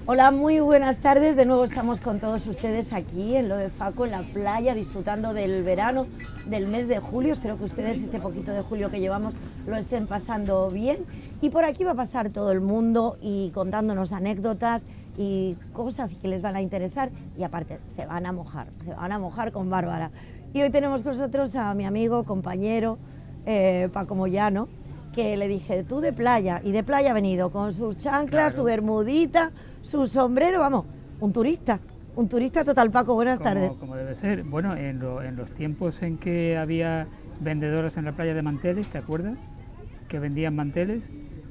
Hola, muy buenas tardes. De nuevo estamos con todos ustedes aquí en Lo de Faco, en la playa, disfrutando del verano, del mes de julio. Espero que ustedes este poquito de julio que llevamos lo estén pasando bien. Y por aquí va a pasar todo el mundo y contándonos anécdotas y cosas que les van a interesar. Y aparte, se van a mojar con Bárbara. Y hoy tenemos con nosotros a mi amigo, compañero, Paco Moyano, que le dije, tú de playa, y de playa ha venido con sus chanclas, claro, su bermudita, su sombrero, vamos, un turista total. Paco, buenas tardes. Como debe ser. Bueno, en los tiempos en que había vendedoras en la playa de manteles, ¿te acuerdas? Que vendían manteles,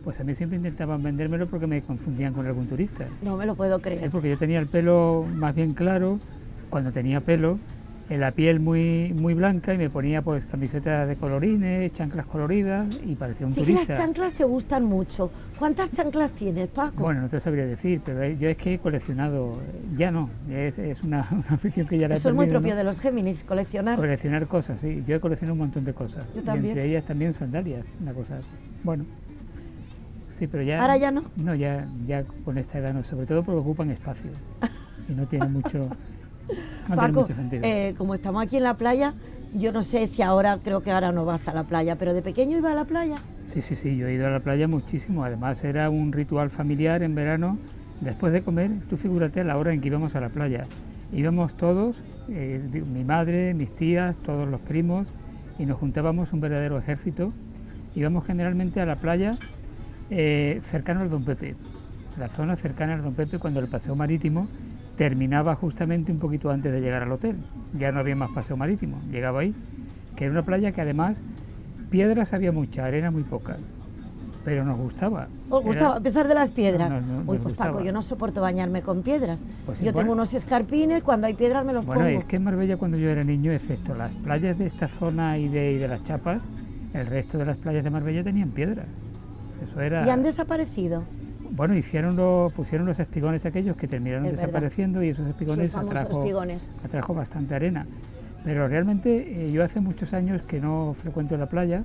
pues a mí siempre intentaban vendérmelo porque me confundían con algún turista. No me lo puedo creer. Sí, porque yo tenía el pelo más bien claro, cuando tenía pelo, la piel muy blanca, y me ponía pues camisetas de colorines, chanclas coloridas y parecía un turista. Las chanclas te gustan mucho. ¿Cuántas chanclas tienes, Paco? Bueno, no te sabría decir, pero yo es que he coleccionado, ya no, es una afición que ya la he perdido. Eso es muy propio, ¿no?, de los Géminis, coleccionar. Coleccionar cosas, sí. Yo he coleccionado un montón de cosas. Yo también. Y entre ellas también sandalias, una cosa, bueno. Sí, pero ya... ¿Ahora ya no? No, ya con esta edad no, sobre todo porque ocupan espacio y no tiene mucho... No Paco, tiene mucho sentido. Como estamos aquí en la playa, yo no sé si ahora, creo que ahora no vas a la playa, pero ¿de pequeño iba a la playa? Sí, yo he ido a la playa muchísimo. Además era un ritual familiar en verano. Después de comer, tú figúrate a la hora en que íbamos a la playa. Íbamos todos, mi madre, mis tías, todos los primos, y nos juntábamos un verdadero ejército. Íbamos generalmente a la playa cercano al Don Pepe, la zona cercana al Don Pepe, cuando el paseo marítimo terminaba justamente un poquito antes de llegar al hotel. Ya no había más paseo marítimo, llegaba ahí, que era una playa que además piedras había mucha, arena muy poca, pero nos gustaba. ¿Os gustaba, a pesar de las piedras? No, uy, pues Paco, yo no soporto bañarme con piedras. Pues sí, yo tengo unos escarpines, cuando hay piedras me los pongo. Bueno, es que en Marbella, cuando yo era niño, excepto las playas de esta zona y de las Chapas, el resto de las playas de Marbella tenían piedras. Eso era... ¿Y han desaparecido? Bueno, pusieron los espigones aquellos que terminaron desapareciendo, y esos espigones atrajo bastante arena. Pero realmente yo hace muchos años que no frecuento la playa,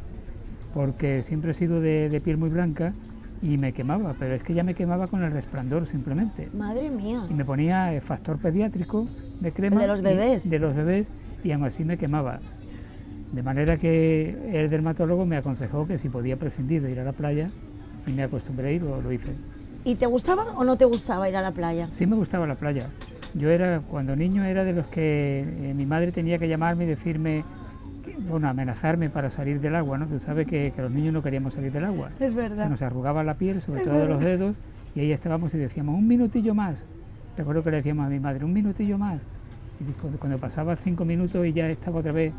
porque siempre he sido de piel muy blanca y me quemaba, pero es que ya me quemaba con el resplandor simplemente. Madre mía. Y me ponía factor pediátrico de crema. ¿El de los bebés? De los bebés, y aún así me quemaba. De manera que el dermatólogo me aconsejó que si podía prescindir de ir a la playa, y me acostumbré a ir, lo hice. ¿Y te gustaba o no te gustaba ir a la playa? Sí, me gustaba la playa. Yo cuando niño era de los que mi madre tenía que llamarme y decirme, bueno, amenazarme para salir del agua, ¿no? Tú sabes que los niños no queríamos salir del agua. Es verdad. Se nos arrugaba la piel, sobre todo de los dedos, y ahí estábamos y decíamos, un minutillo más. Recuerdo que le decíamos a mi madre, un minutillo más. Y cuando pasaba 5 minutos y ya estaba otra vez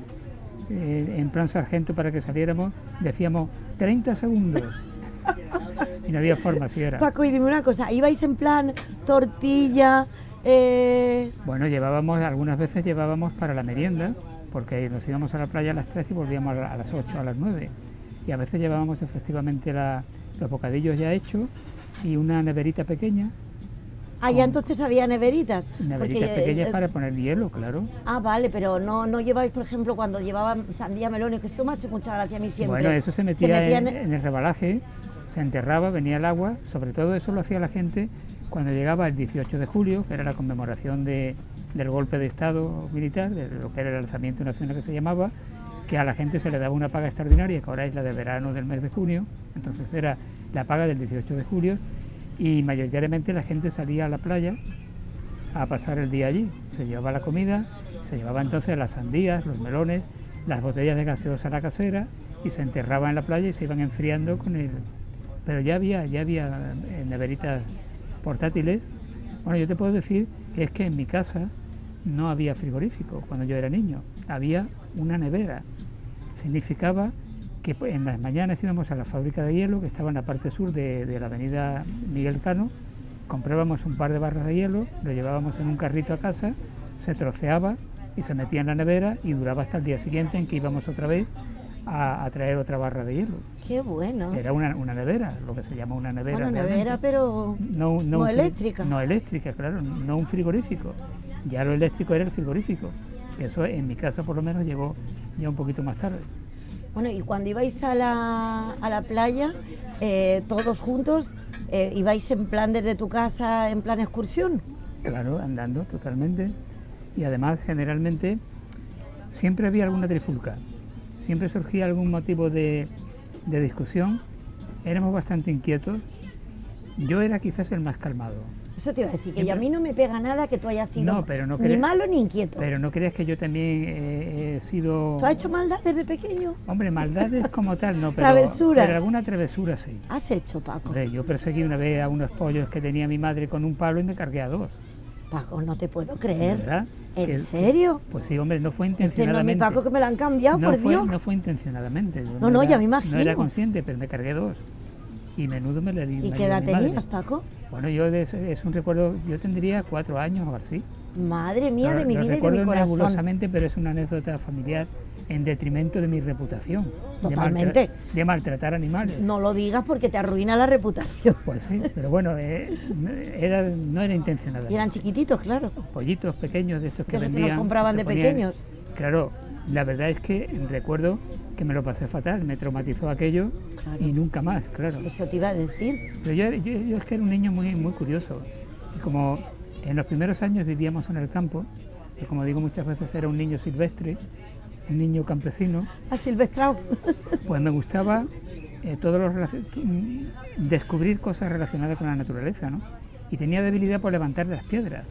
en plan sargento para que saliéramos, decíamos, 30 segundos. Y no había forma, así era. Paco, y dime una cosa, ¿ibais en plan tortilla? Bueno, algunas veces llevábamos para la merienda, porque nos íbamos a la playa a las 3 y volvíamos a las 8, a las 9. Y a veces llevábamos efectivamente los bocadillos ya hechos y una neverita pequeña. Ah, ya entonces había neveritas. Neveritas pequeñas para poner hielo, claro. Ah, vale, pero no lleváis, por ejemplo, cuando llevaban sandía, melón, que eso me ha hecho mucha gracia a mí siempre. Bueno, eso se metía en el rebalaje, se enterraba, venía el agua, sobre todo eso lo hacía la gente cuando llegaba el 18 de julio, que era la conmemoración del golpe de Estado militar, de lo que era el alzamiento nacional que se llamaba, que a la gente se le daba una paga extraordinaria, que ahora es la de verano del mes de junio, entonces era la paga del 18 de julio, y mayoritariamente la gente salía a la playa a pasar el día allí. Se llevaba la comida, se llevaba entonces las sandías, los melones, las botellas de gaseosa a la casera, y se enterraba en la playa y se iban enfriando con el... Pero ya había neveritas portátiles. Bueno, yo te puedo decir que es que en mi casa no había frigorífico cuando yo era niño, había una nevera. Significaba que en las mañanas íbamos a la fábrica de hielo, que estaba en la parte sur de la avenida Miguel Cano, comprábamos un par de barras de hielo, lo llevábamos en un carrito a casa, se troceaba y se metía en la nevera y duraba hasta el día siguiente, en que íbamos otra vez a traer otra barra de hielo. Qué bueno. Era una nevera, lo que se llama una nevera. Bueno, nevera, pero no eléctrica. No eléctrica, claro, no un frigorífico. Ya lo eléctrico era el frigorífico. Eso en mi casa por lo menos llegó ya un poquito más tarde. Bueno, y cuando ibais a la playa, todos juntos, ¿ibais en plan desde tu casa, en plan excursión? Claro, andando totalmente. Y además, generalmente, siempre había alguna trifulca. Siempre surgía algún motivo de discusión. Éramos bastante inquietos. Yo era quizás el más calmado. Eso te iba a decir, Siempre... que a mí no me pega nada que tú hayas sido ni malo ni inquieto. Pero no creas que yo también he sido... ¿Tú has hecho maldad desde pequeño? Hombre, maldades como tal no, ¿Travesuras? Pero alguna travesura sí. ¿Has hecho, Paco? Hombre, yo perseguí una vez a unos pollos que tenía mi madre con un palo y me cargué a 2. Paco, no te puedo creer. ¿Verdad? ¿En serio? Pues sí, hombre, no fue intencionadamente. No, mi Paco, que me lo han cambiado, por Dios. No fue intencionadamente. No, ya me imagino. No era consciente, pero me cargué 2. Y menudo me le di. ¿Y qué edad tenías, Paco? Bueno, es un recuerdo, yo tendría 4 años o así. Madre mía, de mi vida y de mi corazón. Nebulosamente, pero es una anécdota familiar en detrimento de mi reputación. Totalmente. De maltratar animales. No lo digas porque te arruina la reputación. Pues sí, pero bueno, no era intencional. Y eran chiquititos, claro. Pollitos pequeños de estos que vendían. Que nos compraban de pequeños. Claro, la verdad es que recuerdo que me lo pasé fatal, me traumatizó aquello, claro. Y nunca más, claro. Eso te iba a decir. Pero yo es que era un niño muy, muy curioso. Y como en los primeros años vivíamos en el campo, y como digo muchas veces era un niño silvestre, un niño campesino. Asilvestrado. Pues me gustaba descubrir cosas relacionadas con la naturaleza, ¿no? Y tenía debilidad por levantar las piedras.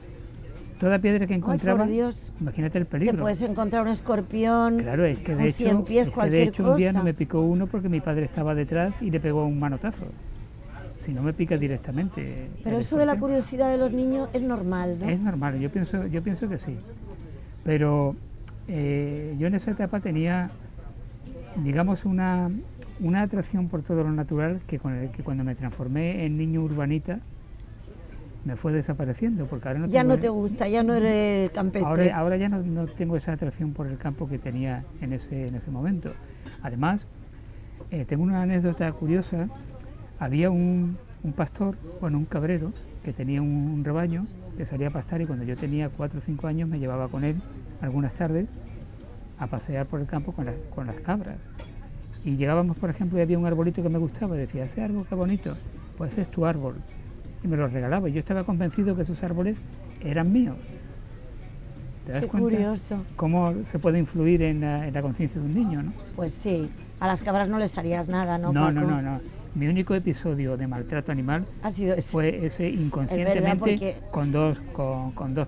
Toda piedra que encontraba, ay, por Dios, imagínate el peligro. Te puedes encontrar un escorpión, claro, es que de hecho un día no me picó uno porque mi padre estaba detrás y le pegó un manotazo. Si no me pica directamente. Pero eso de la curiosidad de los niños es normal, ¿no? Es normal, yo pienso que sí. Pero yo en esa etapa tenía, digamos, una atracción por todo lo natural que cuando me transformé en niño urbanita me fue desapareciendo, porque ahora no te gusta, ya no eres campestre. Ahora ya no tengo esa atracción por el campo que tenía en ese momento. Además, tengo una anécdota curiosa. Había un pastor, bueno, un cabrero, que tenía un rebaño que salía a pastar, y cuando yo tenía 4 o 5 años me llevaba con él algunas tardes a pasear por el campo con las cabras. Y llegábamos, por ejemplo, y había un arbolito que me gustaba, y decía, ese árbol qué bonito, pues ese es tu árbol. Y me los regalaba. Yo estaba convencido que esos árboles eran míos. ¿Te das cuenta? Curioso. Cómo se puede influir en la conciencia de un niño, ¿no? Pues sí. A las cabras no les harías nada, ¿no, Paco? No. Mi único episodio de maltrato animal fue ese inconscientemente con dos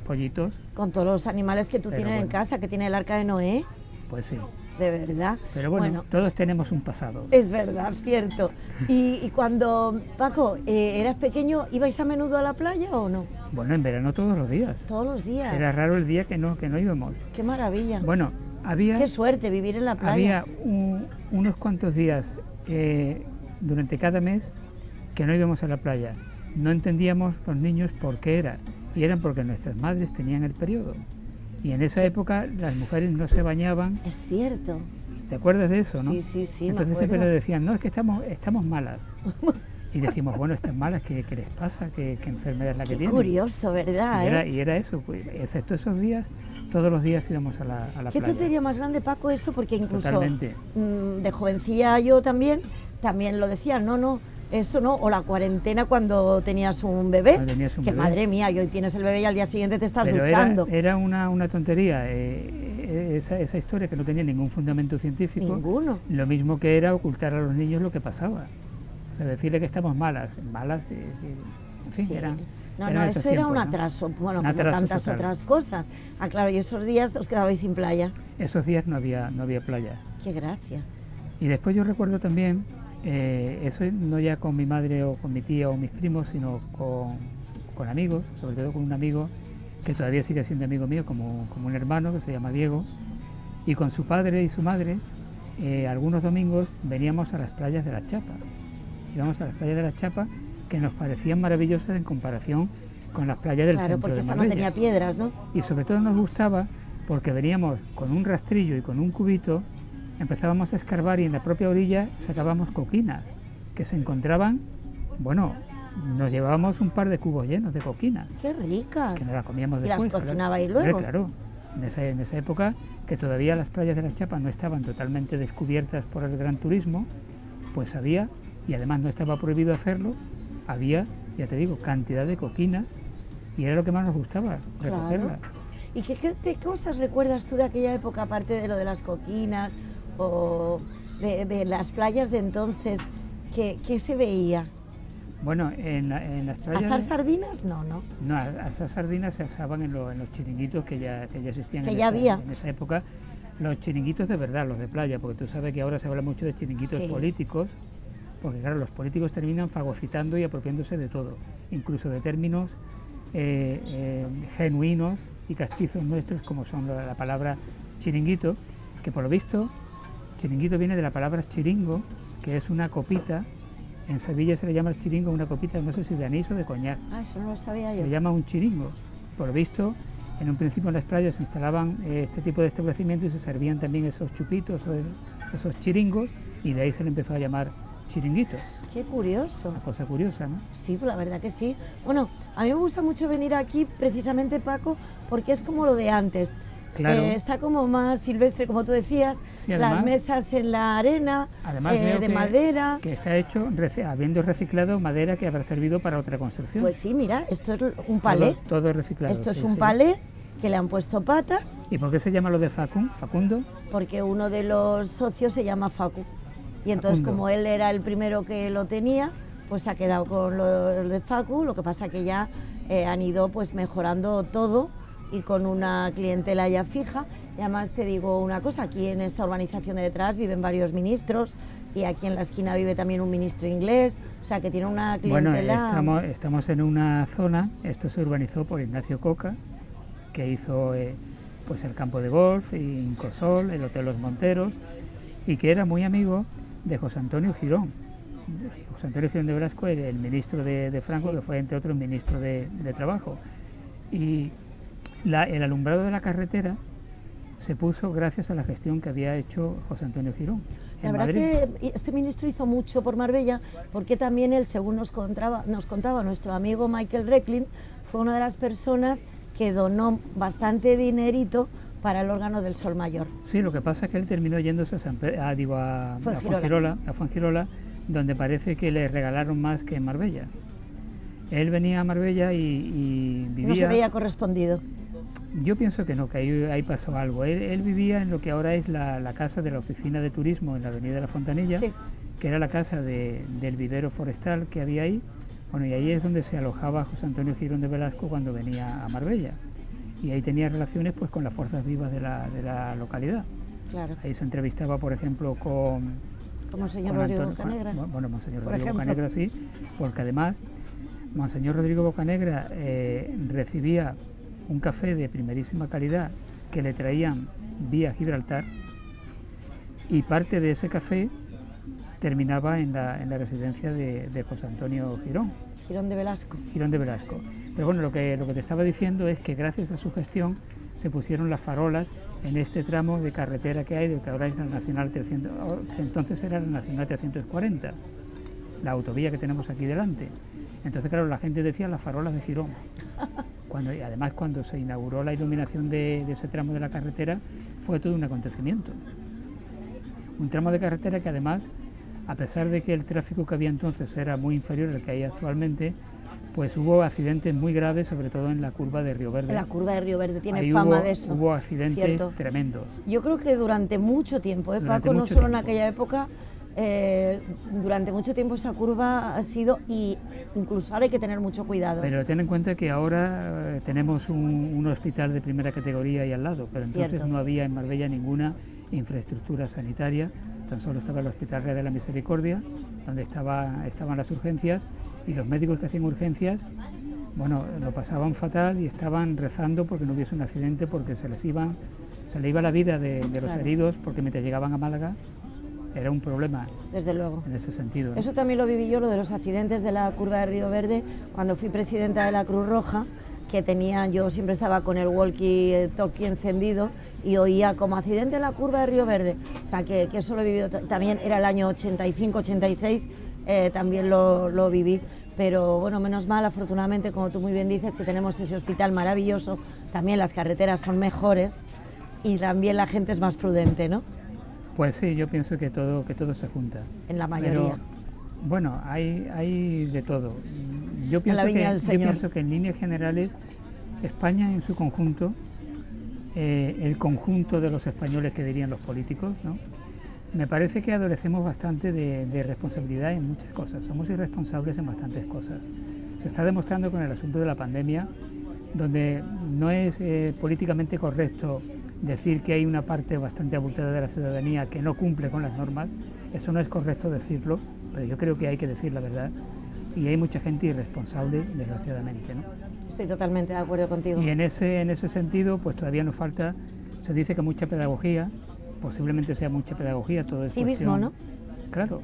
pollitos. Con todos los animales que tú tienes en casa, que tiene el arca de Noé. Pues sí. De verdad. Pero bueno, todos tenemos un pasado. Es verdad, cierto. Y cuando, Paco, eras pequeño, ¿ibais a menudo a la playa o no? Bueno, en verano todos los días. Todos los días. Era raro el día que no íbamos. Qué maravilla. Bueno, había... Qué suerte vivir en la playa. Había unos cuantos días durante cada mes que no íbamos a la playa. No entendíamos los niños por qué era. Y eran porque nuestras madres tenían el periodo. Y en esa época las mujeres no se bañaban. Es cierto. ¿Te acuerdas de eso, no? Sí, entonces siempre le decían, no, es que estamos malas. Y decimos, bueno, estas malas, ¿qué les pasa? ¿Qué enfermedad es la que tienen? Curioso, ¿verdad? Y era eso, pues, excepto esos días, todos los días íbamos a la playa. ¿Qué tontería más grande, Paco, eso? Porque incluso totalmente. De jovencilla yo también lo decía, no, eso no, o la cuarentena cuando tenías un bebé, madre mía, y hoy tienes el bebé y al día siguiente te estás duchando. Era una tontería, esa historia que no tenía ningún fundamento científico. Ninguno. Lo mismo que era ocultar a los niños lo que pasaba. O sea, decirle que estamos malas, en fin, sí. eran eso era un atraso, bueno, como tantas total. Otras cosas. Ah, claro, y esos días os quedabais sin playa. Esos días no había playa. Qué gracia. Y después yo recuerdo también, eso no ya con mi madre o con mi tía o mis primos, sino con amigos, sobre todo con un amigo que todavía sigue siendo amigo mío, como un hermano que se llama Diego, y con su padre y su madre, algunos domingos veníamos a las playas de la Chapa. Íbamos a las playas de la Chapa, que nos parecían maravillosas en comparación con las playas del centro de Marbella. Claro, porque esa no tenía piedras, ¿no? Y sobre todo nos gustaba porque veníamos con un rastrillo y con un cubito empezábamos a escarbar y en la propia orilla sacábamos coquinas que se encontraban, bueno, nos llevábamos un par de cubos llenos de coquinas. ¡Qué ricas! Que nos las comíamos ¿Y después. las cocinabais luego? Claro, en esa época que todavía las playas de la Chapa no estaban totalmente descubiertas por el gran turismo, pues había, y además no estaba prohibido hacerlo, había, ya te digo, cantidad de coquinas y era lo que más nos gustaba, recogerlas. Claro. ¿Y qué cosas recuerdas tú de aquella época, aparte de lo de las coquinas o de las playas de entonces? ¿Qué se veía? Bueno, en las playas... ¿Asar sardinas? No. No, asar sardinas se asaban en los chiringuitos que ya existían en esa época. Los chiringuitos de verdad, los de playa, porque tú sabes que ahora se habla mucho de chiringuitos políticos, porque claro, los políticos terminan fagocitando y apropiándose de todo, incluso de términos genuinos y castizos nuestros, como son la palabra chiringuito, que por lo visto, chiringuito viene de la palabra chiringo, que es una copita. En Sevilla se le llama el chiringo una copita, no sé si de anís o de coñac. Ah, eso no lo sabía yo. Se llama un chiringo. Por lo visto, en un principio en las playas se instalaban este tipo de establecimientos y se servían también esos chupitos o esos chiringos, y de ahí se le empezó a llamar chiringuitos. Qué curioso. Una cosa curiosa, ¿no? Sí, pues la verdad que sí. Bueno, a mí me gusta mucho venir aquí precisamente, Paco, porque es como lo de antes. Claro. Está como más silvestre, como tú decías, sí, además, las mesas en la arena, de madera. Que está hecho habiendo reciclado madera que habrá servido para otra construcción. Pues sí, mira, esto es un palé. Todo reciclado. Esto es un palé que le han puesto patas. ¿Y por qué se llama lo de Facundo? Porque uno de los socios se llama Facu. Y entonces, como él era el primero que lo tenía, pues se ha quedado con lo de Facu. Lo que pasa que ya han ido pues mejorando todo y con una clientela ya fija. Y además te digo una cosa, aquí en esta urbanización de detrás viven varios ministros y aquí en la esquina vive también un ministro inglés, o sea que tiene una clientela... Bueno, estamos en una zona, esto se urbanizó por Ignacio Coca, que hizo pues el campo de golf, Incosol, el Hotel Los Monteros, y que era muy amigo de José Antonio Girón. José Antonio Girón de Velasco, el ministro de Franco, que fue entre otros ministro de Trabajo. Y el alumbrado de la carretera se puso gracias a la gestión que había hecho José Antonio Girón. La verdad que este ministro hizo mucho por Marbella, porque también él, según nos contaba nuestro amigo Michael Recklin, fue una de las personas que donó bastante dinerito para el órgano del Sol Mayor. Sí, lo que pasa es que él terminó yéndose a Fuengirola, donde parece que le regalaron más que en Marbella. Él venía a Marbella y vivía... No se veía correspondido. Yo pienso que no, que ahí pasó algo. Él vivía en lo que ahora es la casa de la oficina de turismo en la avenida de la Fontanilla, que era la casa del vivero forestal que había ahí. Bueno, y ahí es donde se alojaba José Antonio Girón de Velasco cuando venía a Marbella. Y ahí tenía relaciones pues con las fuerzas vivas de la localidad. Claro. Ahí se entrevistaba, por ejemplo, con Monseñor Rodrigo Bocanegra. Bueno, Monseñor Rodrigo Bocanegra sí, porque además Monseñor Rodrigo Bocanegra recibía un café de primerísima calidad que le traían vía Gibraltar, y parte de ese café terminaba en la residencia de José Antonio Girón. Girón de Velasco. Girón de Velasco. Pero bueno, lo que te estaba diciendo es que gracias a su gestión se pusieron las farolas en este tramo de carretera que hay, de que ahora es la Nacional 300, que entonces era la Nacional 340, la autovía que tenemos aquí delante. Entonces, claro, la gente decía las farolas de Girón. Además, cuando se inauguró la iluminación de ese tramo de la carretera, fue todo un acontecimiento. Un tramo de carretera que además, a pesar de que el tráfico que había entonces era muy inferior al que hay actualmente, pues hubo accidentes muy graves, sobre todo en la curva de Río Verde. La curva de Río Verde tiene fama de eso. Hubo accidentes tremendos. Yo creo que durante mucho tiempo, Paco, no solo en aquella época, durante mucho tiempo esa curva ha sido, y incluso ahora hay que tener mucho cuidado. Pero ten en cuenta que ahora tenemos un hospital de primera categoría ahí al lado, pero entonces no había en Marbella ninguna infraestructura sanitaria, tan solo estaba el Hospital Real de la Misericordia, donde estaban las urgencias, y los médicos que hacían urgencias, bueno, lo pasaban fatal y estaban rezando porque no hubiese un accidente, porque se le iba la vida de los heridos, porque mientras llegaban a Málaga era un problema. Desde luego. En ese sentido, ¿no? Eso también lo viví yo, lo de los accidentes de la curva de Río Verde, cuando fui presidenta de la Cruz Roja, que tenía, yo siempre estaba con el walkie-talkie encendido y oía como accidente en la curva de Río Verde, o sea que eso lo he vivido, también era el año 85, 86, también lo viví, pero bueno, menos mal, afortunadamente, como tú muy bien dices, que tenemos ese hospital maravilloso, también las carreteras son mejores y también la gente es más prudente, ¿no? Pues sí, yo pienso que todo se junta. En la mayoría. Pero, bueno, hay de todo. Yo pienso que en líneas generales España en su conjunto, el conjunto de los españoles que dirían los políticos, ¿no? Me parece que adolecemos bastante de responsabilidad en muchas cosas, somos irresponsables en bastantes cosas. Se está demostrando con el asunto de la pandemia, donde no es políticamente correcto decir que hay una parte bastante abultada de la ciudadanía que no cumple con las normas, eso no es correcto decirlo, pero yo creo que hay que decir la verdad, y hay mucha gente irresponsable, desgraciadamente, ¿no? Estoy totalmente de acuerdo contigo. Y en ese sentido, pues todavía nos falta, se dice que mucha pedagogía, posiblemente sea mucha pedagogía, todo es civismo, cuestión, ¿no? Claro,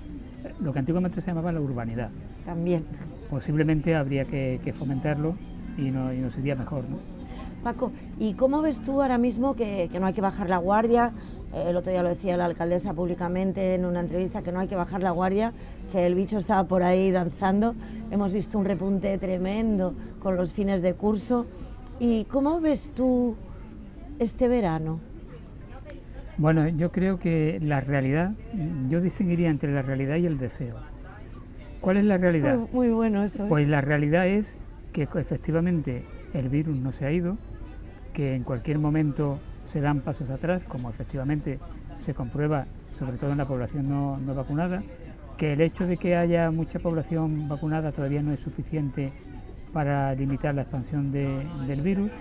lo que antiguamente se llamaba la urbanidad. También. Posiblemente habría que fomentarlo y nos iría mejor, ¿no? Paco, ¿y cómo ves tú ahora mismo que no hay que bajar la guardia? El otro día lo decía la alcaldesa públicamente en una entrevista, que no hay que bajar la guardia, que el bicho estaba por ahí danzando. Hemos visto un repunte tremendo con los fines de curso. ¿Y cómo ves tú este verano? Bueno, yo creo que la realidad, yo distinguiría entre la realidad y el deseo. ¿Cuál es la realidad? Muy bueno eso. Pues la realidad es que efectivamente el virus no se ha ido, que en cualquier momento se dan pasos atrás, como efectivamente se comprueba sobre todo en la población no vacunada, que el hecho de que haya mucha población vacunada todavía no es suficiente para limitar la expansión del virus,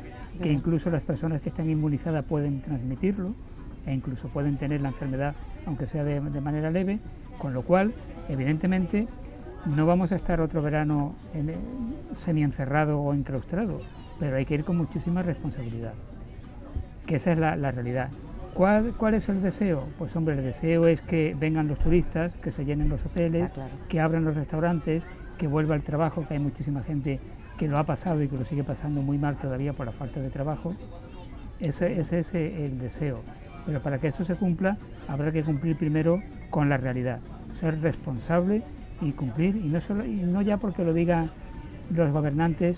que incluso las personas que están inmunizadas pueden transmitirlo e incluso pueden tener la enfermedad aunque sea de manera leve, con lo cual evidentemente no vamos a estar otro verano semi-encerrado o enclaustrado, pero hay que ir con muchísima responsabilidad, que esa es la realidad. ¿Cuál es el deseo? Pues hombre, el deseo es que vengan los turistas, que se llenen los hoteles, claro, que abran los restaurantes, que vuelva el trabajo, que hay muchísima gente que lo ha pasado y que lo sigue pasando muy mal todavía por la falta de trabajo. Ese es el deseo. Pero para que eso se cumpla, habrá que cumplir primero con la realidad, ser responsable y cumplir, y no ya porque lo digan los gobernantes,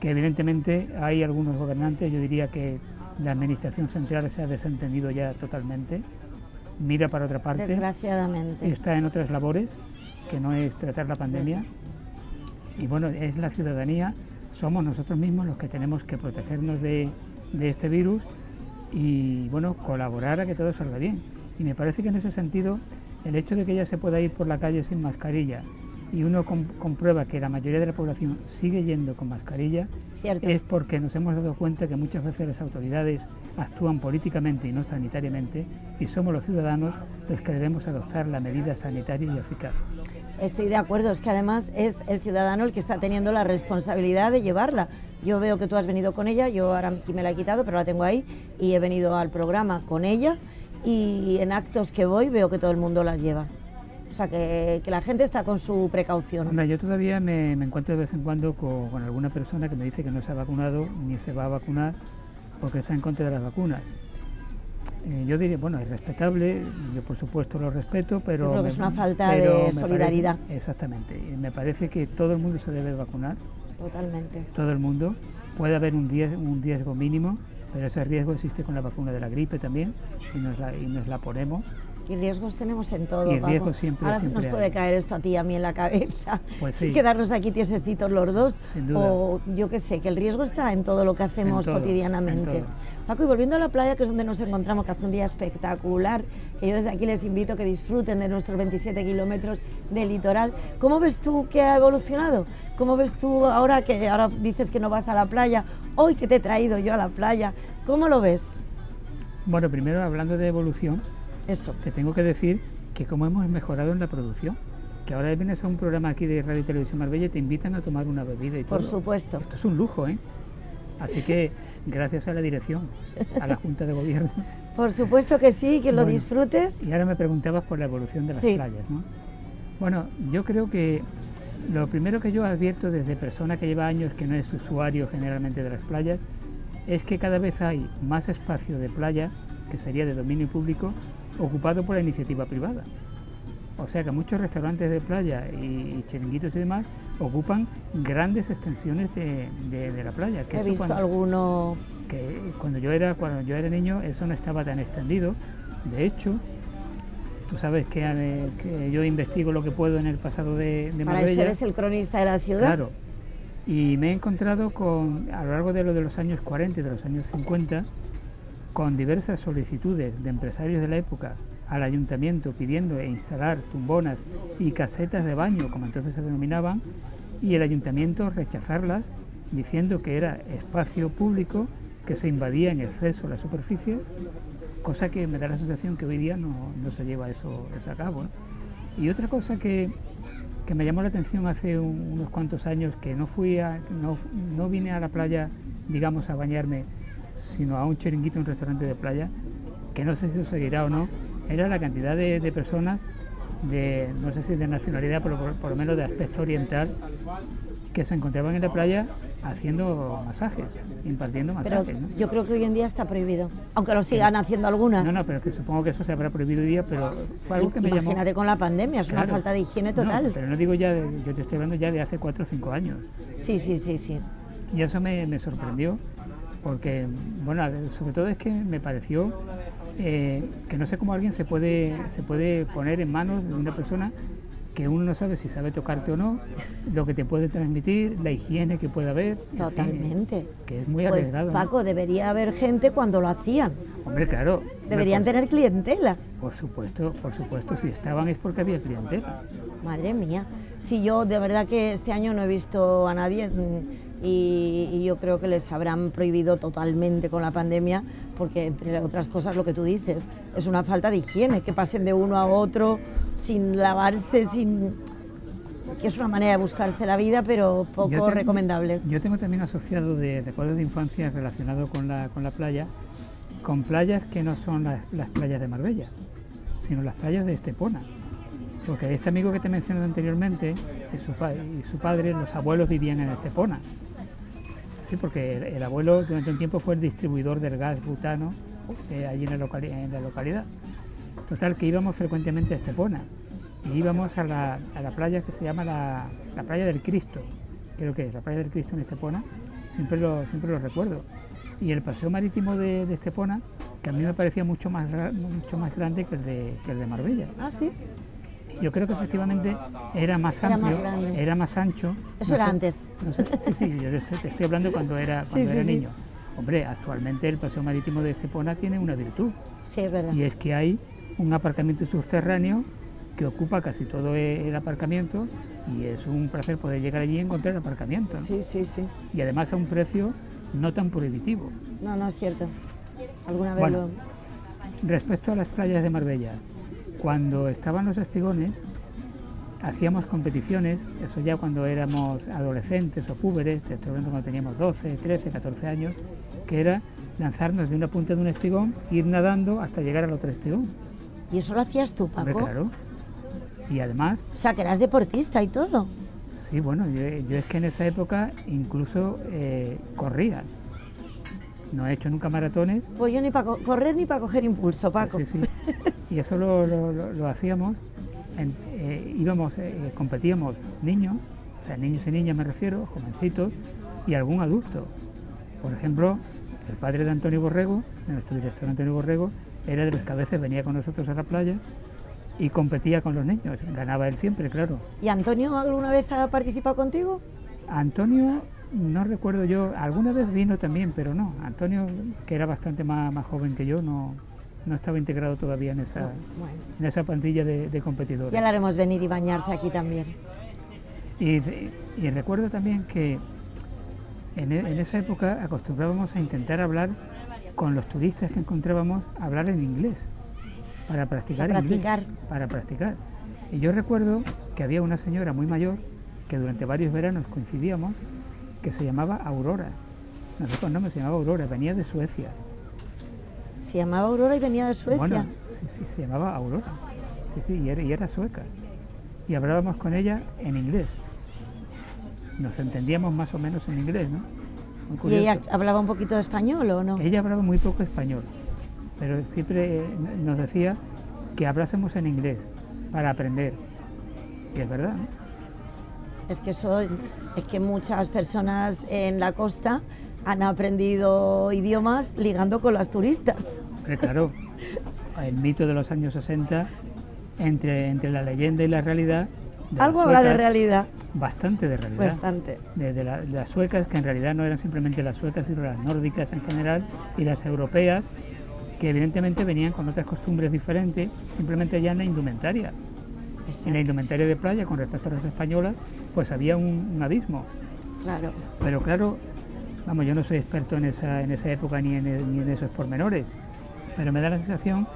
que evidentemente hay algunos gobernantes, yo diría que la administración central se ha desentendido ya totalmente, mira para otra parte, desgraciadamente, está en otras labores, que no es tratar la pandemia, y bueno, es la ciudadanía, somos nosotros mismos los que tenemos que protegernos de este virus y bueno, colaborar a que todo salga bien. Y me parece que en ese sentido, el hecho de que ya se pueda ir por la calle sin mascarilla y uno comprueba que la mayoría de la población sigue yendo con mascarilla, cierto, es porque nos hemos dado cuenta que muchas veces las autoridades actúan políticamente y no sanitariamente, y somos los ciudadanos los que debemos adoptar la medida sanitaria y eficaz. Estoy de acuerdo, es que además es el ciudadano el que está teniendo la responsabilidad de llevarla. Yo veo que tú has venido con ella, yo ahora aquí me la he quitado, pero la tengo ahí, y he venido al programa con ella, y en actos que voy veo que todo el mundo las lleva. O sea, que la gente está con su precaución. Hombre, yo todavía me encuentro de vez en cuando con alguna persona que me dice que no se ha vacunado ni se va a vacunar porque está en contra de las vacunas. Yo diría, bueno, es respetable, yo por supuesto lo respeto, pero... Yo creo que es una falta de solidaridad. Exactamente, y me parece que todo el mundo se debe vacunar. Totalmente. Todo el mundo. Puede haber un riesgo mínimo, pero ese riesgo existe con la vacuna de la gripe también, y nos la ponemos. Y riesgos tenemos en todo, y Paco. Ahora se nos puede caer esto a ti y a mí en la cabeza, pues sí, quedarnos aquí tiesecitos los dos, sin duda. O yo qué sé, que el riesgo está en todo lo que hacemos cotidianamente. Paco, y volviendo a la playa, que es donde nos encontramos, que hace un día espectacular, que yo desde aquí les invito a que disfruten de nuestros 27 kilómetros de litoral. ¿Cómo ves tú que ha evolucionado? ¿Cómo ves tú ahora dices que no vas a la playa, hoy que te he traído yo a la playa? ¿Cómo lo ves? Bueno, primero hablando de evolución, eso, te tengo que decir que como hemos mejorado en la producción, que ahora vienes a un programa aquí de Radio y Televisión Marbella y te invitan a tomar una bebida y todo. Por supuesto. Esto es un lujo, ¿eh? Así que gracias a la dirección, a la Junta de Gobierno. Por supuesto que sí, que lo disfrutes. Y ahora me preguntabas por la evolución de las playas, ¿no? Bueno, yo creo que lo primero que yo advierto desde persona que lleva años, que no es usuario generalmente de las playas, es que cada vez hay más espacio de playa, que sería de dominio público, ocupado por la iniciativa privada. O sea que muchos restaurantes de playa y chiringuitos y demás ocupan grandes extensiones de la playa. Que he visto alguno... Que cuando yo era niño eso no estaba tan extendido. De hecho, tú sabes que yo investigo lo que puedo en el pasado de Marbella. Para eso eres el cronista de la ciudad. Claro. Y me he encontrado a lo largo de los años 40 y de los años 50, con diversas solicitudes de empresarios de la época al ayuntamiento pidiendo instalar tumbonas y casetas de baño, como entonces se denominaban, y el ayuntamiento rechazarlas diciendo que era espacio público, que se invadía en exceso la superficie, cosa que me da la sensación que hoy día no se lleva eso a cabo, ¿no? Y otra cosa que me llamó la atención hace unos cuantos años, que no vine a la playa, digamos, a bañarme, sino a un chiringuito, un restaurante de playa, que no sé si eso seguirá o no, era la cantidad de personas no sé si de nacionalidad, pero por lo menos de aspecto oriental, que se encontraban en la playa haciendo masajes, impartiendo masajes. Pero ¿no? Yo creo que hoy en día está prohibido, aunque lo sigan haciendo algunas. No, pero que supongo que eso se habrá prohibido hoy día, pero fue algo que me llamó. Imagínate con la pandemia, es una falta de higiene total. No, pero no digo ya, yo te estoy hablando ya de hace 4 o 5 años. Sí. Y eso me sorprendió, porque, bueno, sobre todo es que me pareció que no sé cómo alguien se puede poner en manos de una persona que uno no sabe si sabe tocarte o no, lo que te puede transmitir, la higiene que puede haber. Totalmente. Que es muy arriesgado. Pues, Paco, debería haber gente cuando lo hacían. Hombre, claro. Deberían tener clientela. Por supuesto, si estaban es porque había clientela. Madre mía. Sí, yo de verdad que este año no he visto a nadie y yo creo que les habrán prohibido totalmente con la pandemia, porque entre otras cosas lo que tú dices, es una falta de higiene, que pasen de uno a otro sin lavarse, que es una manera de buscarse la vida, pero poco recomendable. Yo tengo también asociado de recuerdos de infancia relacionado con la playa, con playas que no son las playas de Marbella, sino las playas de Estepona. Porque este amigo que te mencioné anteriormente, y su padre, los abuelos vivían en Estepona. Sí, porque el abuelo durante un tiempo fue el distribuidor del gas butano allí en la localidad. Total, que íbamos frecuentemente a Estepona y íbamos a la playa que se llama la playa del Cristo, creo que es la playa del Cristo en Estepona, siempre lo recuerdo. Y el paseo marítimo de Estepona, que a mí me parecía mucho más grande que el de Marbella. Ah, sí. Yo creo que efectivamente era más amplio, era más ancho. Eso era antes. No sé, sí, yo te estoy hablando cuando era niño. Hombre, actualmente el paseo marítimo de Estepona tiene una virtud. Sí, es verdad. Y es que hay un aparcamiento subterráneo que ocupa casi todo el aparcamiento y es un placer poder llegar allí y encontrar el aparcamiento, ¿no? Sí. Y además a un precio no tan prohibitivo. No es cierto. Alguna vez Respecto a las playas de Marbella, cuando estaban los espigones, hacíamos competiciones, eso ya cuando éramos adolescentes o púberes, te estoy hablando cuando teníamos 12, 13, 14 años, que era lanzarnos de una punta de un espigón, ir nadando hasta llegar al otro espigón. ¿Y eso lo hacías tú, Paco? Hombre, claro. Y además... O sea, que eras deportista y todo. Sí, bueno, yo es que en esa época incluso corría. No he hecho nunca maratones. Pues yo ni para correr ni para coger impulso, Paco. Sí. Y eso lo hacíamos. Competíamos niños, o sea, niños y niñas me refiero, jovencitos, y algún adulto. Por ejemplo, el padre de Antonio Borrego, de nuestro director Antonio Borrego, era de los que a veces venía con nosotros a la playa y competía con los niños. Ganaba él siempre, claro. ¿Y Antonio alguna vez ha participado contigo? Antonio, no recuerdo yo, alguna vez vino también, pero no. Antonio, que era bastante más joven que yo, no estaba integrado todavía en esa pandilla de competidores. Ya le haremos venir y bañarse aquí también. Y recuerdo también que en esa época acostumbrábamos a intentar hablar con los turistas que encontrábamos, hablar en inglés, para practicar inglés. Para practicar. Y yo recuerdo que había una señora muy mayor, que durante varios veranos coincidíamos, que se llamaba Aurora. No sé cuál nombre, se llamaba Aurora, venía de Suecia. ¿Se llamaba Aurora y venía de Suecia? Bueno, sí, se llamaba Aurora. Sí, y era sueca. Y hablábamos con ella en inglés. nos entendíamos más o menos en inglés, ¿no? Muy ¿Y curioso. ella hablaba un poquito de español o no? Ella hablaba muy poco español, pero siempre nos decía que hablásemos en inglés para aprender. Y es verdad, ¿no? Es que muchas personas en la costa han aprendido idiomas ligando con las turistas. Pero claro, el mito de los años 60, entre la leyenda y la realidad... Algo habrá de realidad. Bastante de realidad. Bastante. De las suecas, que en realidad no eran simplemente las suecas, sino las nórdicas en general, y las europeas, que evidentemente venían con otras costumbres diferentes, simplemente ya en la indumentaria. Exacto. En la indumentaria de playa, con respecto a las españolas, pues había un abismo. Claro. Pero claro, vamos, yo no soy experto en esa época ni en esos pormenores, pero me da la sensación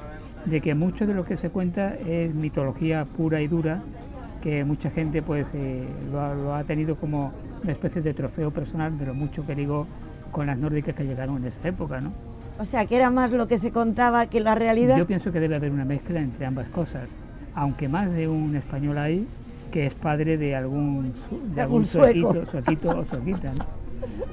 de que mucho de lo que se cuenta es mitología pura y dura, que mucha gente pues lo ha tenido como una especie de trofeo personal de lo mucho que ligó con las nórdicas que llegaron en esa época, ¿no? O sea, que era más lo que se contaba que la realidad. Yo pienso que debe haber una mezcla entre ambas cosas, aunque más de un español hay que es padre de algún sueco. suequito o suequita, ¿no?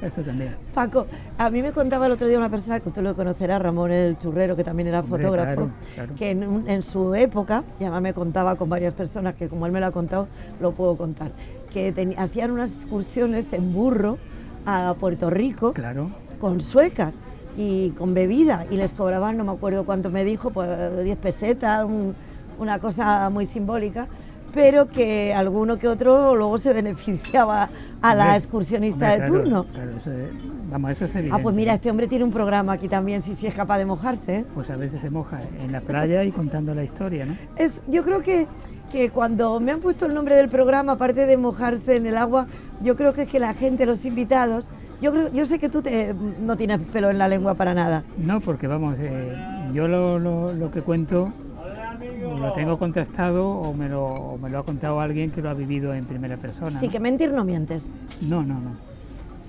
Eso también. Paco, a mí me contaba el otro día una persona que usted lo conocerá, Ramón el Churrero, que también era fotógrafo, claro. que en su época, y además me contaba con varias personas, que como él me lo ha contado, lo puedo contar, que hacían unas excursiones en burro a Puerto Rico, claro, con suecas y con bebida, y les cobraban, no me acuerdo cuánto me dijo, pues 10 pesetas, una cosa muy simbólica, pero que alguno que otro luego se beneficiaba a la excursionista de turno. Claro, eso es evidente. Ah, pues mira, este hombre tiene un programa aquí también, si es capaz de mojarse, ¿eh? Pues a veces se moja en la playa y contando la historia, ¿no? Yo creo que cuando me han puesto el nombre del programa, aparte de mojarse en el agua, yo creo que es que la gente, los invitados, yo sé que tú no tienes pelo en la lengua para nada. No, porque vamos, yo lo que cuento lo tengo contrastado o me lo ha contado alguien que lo ha vivido en primera persona. Sí, ¿no? que mentir no mientes. No.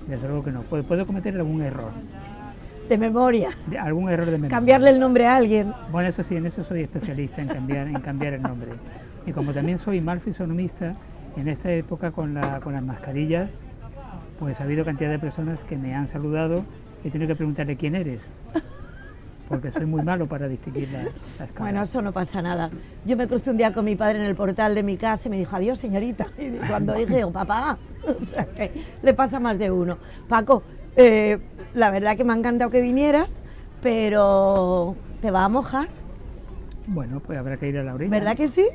Desde luego que no. Puedo cometer algún error. De memoria. Algún error de memoria. Cambiarle el nombre a alguien. Bueno, eso sí, en eso soy especialista, en cambiar el nombre. Y como también soy mal fisonomista, en esta época con las mascarillas, pues ha habido cantidad de personas que me han saludado y he tenido que preguntarle quién eres. Porque soy muy malo para distinguir las caras. Bueno, eso no pasa nada. Yo me crucé un día con mi padre en el portal de mi casa y me dijo, adiós, señorita. Y cuando dije, digo, papá, o sea, que le pasa más de uno. Paco, la verdad que me ha encantado que vinieras, pero ¿te va a mojar? Bueno, pues habrá que ir a la orilla. ¿Verdad que sí?